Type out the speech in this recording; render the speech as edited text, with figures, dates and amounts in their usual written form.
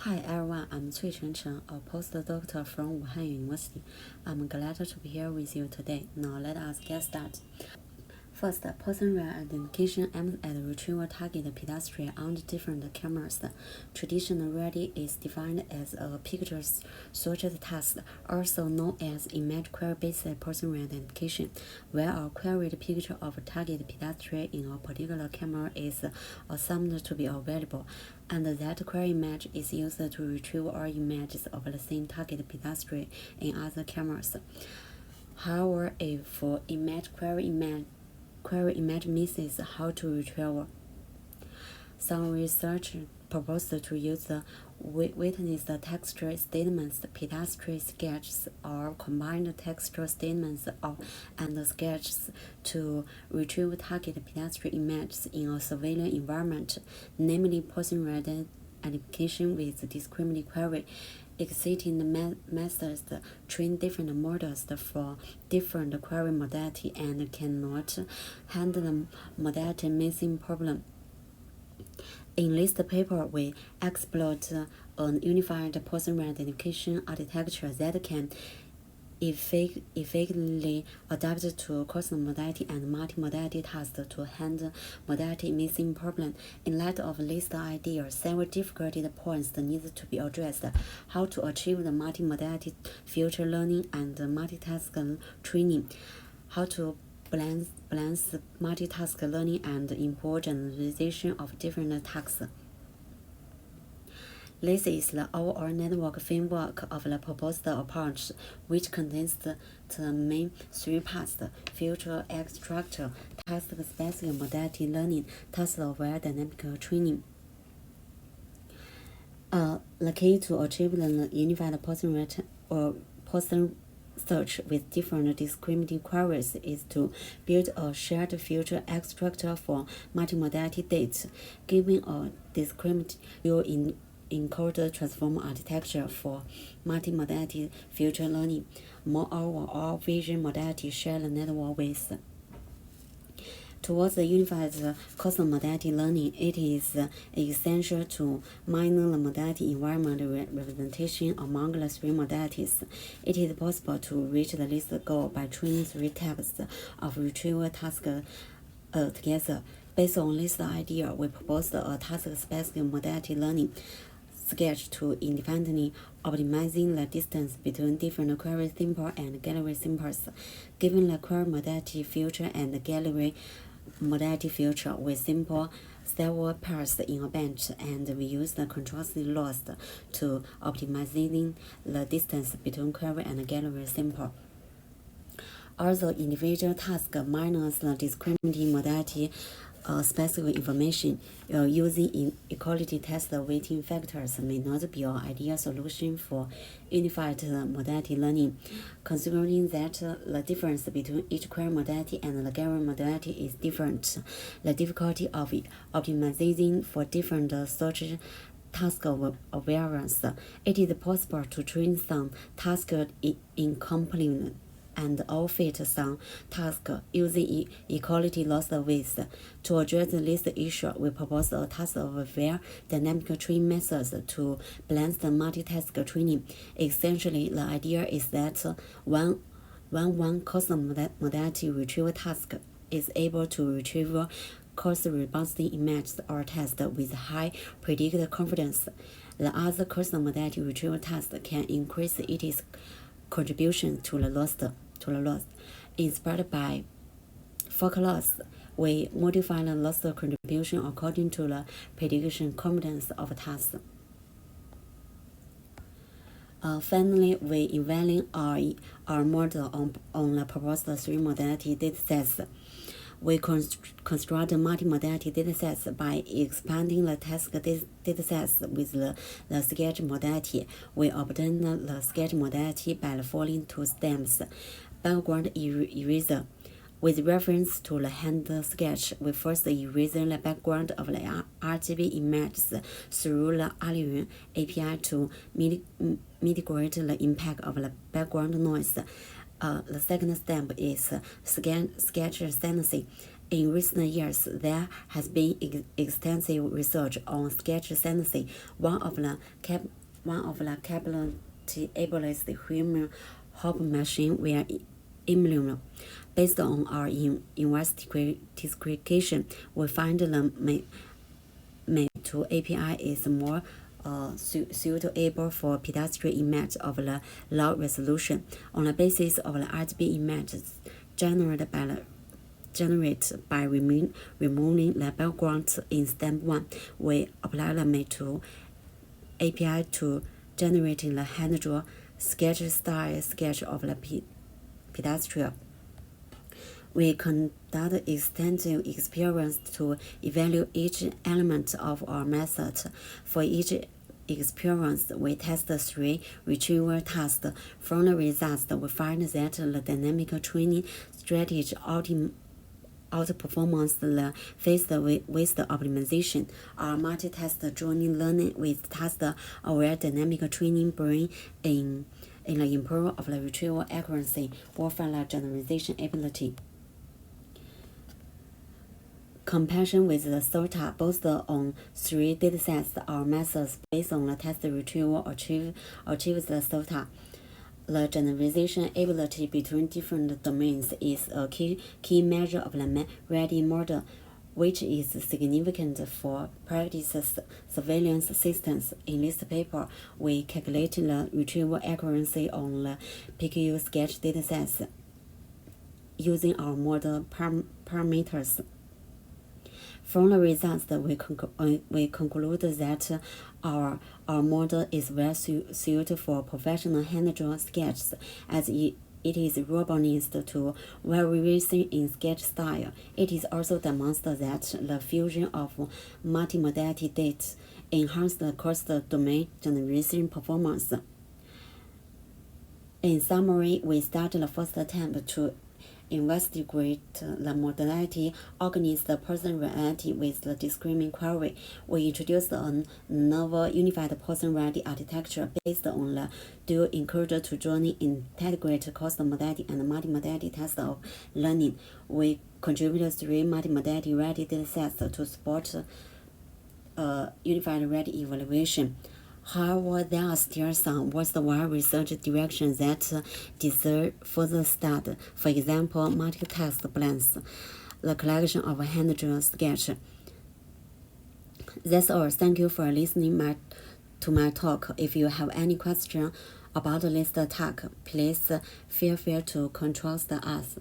Hi everyone, I'm Cui Chengcheng, a postdoctor from Wuhan University. I'm glad to be here with you today. Now let us get started. First, person-real identification aims at retrieval target pedestrian on different cameras. Traditional reality is defined as a picture search task, also known as image query-based person-real identification, where a queried picture of a target pedestrian in a particular camera is assumed to be available, and that query image is used to retrieve all images of the same target pedestrian in other cameras. However, if query image misses how to retrieve, some research proposed to use the witness texture statements, pedestrian sketches, or combined texture statements and sketches to retrieve target pedestrian images in a civilian environment, namely person-real identification with discriminant query. Existing methods train different models for different query modality and cannot handle the modality missing problem. In this paper, we explored a unified person-real identification architecture that can effectively adapt to cross-modality and multi-modality tasks to handle modality missing problem. In light of this idea, several difficulty points need to be addressed: how to achieve the multi-modality future learning and multitask training, how to balance multitask learning and import generalization of different tasks. This is the overall network framework of the proposed approach, which contains the main three parts: future extractor, task-specific modality learning, task-aware dynamic training. The key to achieve the unified person search with different discriminative queries is to build a shared future extractor for multimodality data, giving a discriminative view encode transform architecture for multimodality future learning. Moreover, all vision modalities share the network with. Towards the unified cross-modality learning, it is essential to minor the modality environment representation among the three modalities. It is possible to reach this goal by training three types of retrieval tasks together. Based on this idea, we proposed a task-specific modality learning sketch to independently optimizing the distance between different query samples and gallery samples. Given the query modality feature and the gallery modality feature, we sample several pairs in a bench, and we use the contrast loss to optimizing the distance between query and gallery sample. Although individual task minus the discriminating modality specific information, using equality test weighting factors may not be an ideal solution for unified modality learning. Considering that the difference between each query modality and the gallery modality is different, the difficulty of optimizing for different search task awareness, it is possible to train some tasks in complement and outfit some tasks using equality loss weights. To address this issue, we propose a task-aware dynamic training methods to balance the multitask training. Essentially, the idea is that one cross-modality retrieval task is able to retrieve cross-rebouncing images or tests with high predicted confidence. The other cross-modality retrieval task can increase its contribution to the loss. Inspired by focus loss, we modify the loss contribution according to the prediction confidence of tasks. Finally, we evaluate our model on the proposed three modality datasets. We construct multimodality datasets by expanding the task datasets with the sketch modality. We obtain the sketch modality by the following two steps: background eraser. With reference to the hand sketch, we first erase the background of the RGB images through the Aliyun API to mitigate the impact of the background noise. The second step is sketch sentencing. In recent years, there has been extensive research on sketch synthesis. One of the capabilities the human hop machine were immune. Based on our investigation, we find the to API is more suitable for pedestrian image of the low resolution. On the basis of the RGB images generated by removing the background in step 1, we apply the to API to generating the hand-drawn sketch-style sketch of the pedestrian. We conduct extensive experiments to evaluate each element of our method. For each experience, we test 3 retrieval tasks. From the results, we find that the dynamic training strategy outperforms the phase-based optimization. Our multi-task journey learning with task-aware dynamic training bring in the improvement of the retrieval accuracy or from the generalization ability. Comparison with the SOTA, both on 3 datasets, our methods based on the test retrieval achieves the SOTA. The generalization ability between different domains is a key measure of the ready model, which is significant for practice surveillance systems. In this paper, we calculate the retrieval accuracy on the PQ sketch datasets using our model parameters. From the results, we conclude that our model is well suited for professional hand-drawn sketches, as it is robust to variation in sketch style. It is also demonstrated that the fusion of multimodality data enhances the cross-domain generation performance. In summary, we started the first attempt to investigate the modality against the person reality with the discriminant query. We introduced a novel unified person reality architecture based on the dual encoder to jointly integrate cross-modality and multimodality tests of learning. We contributed 3 multimodality reality datasets to support unified reality evaluation. However, there are still some worthwhile research directions that deserve further study. For example, multi-task plans, the collection of hand-drawn sketches. That's all. Thank you for listening to my talk. If you have any question about this talk, please feel free to contact us.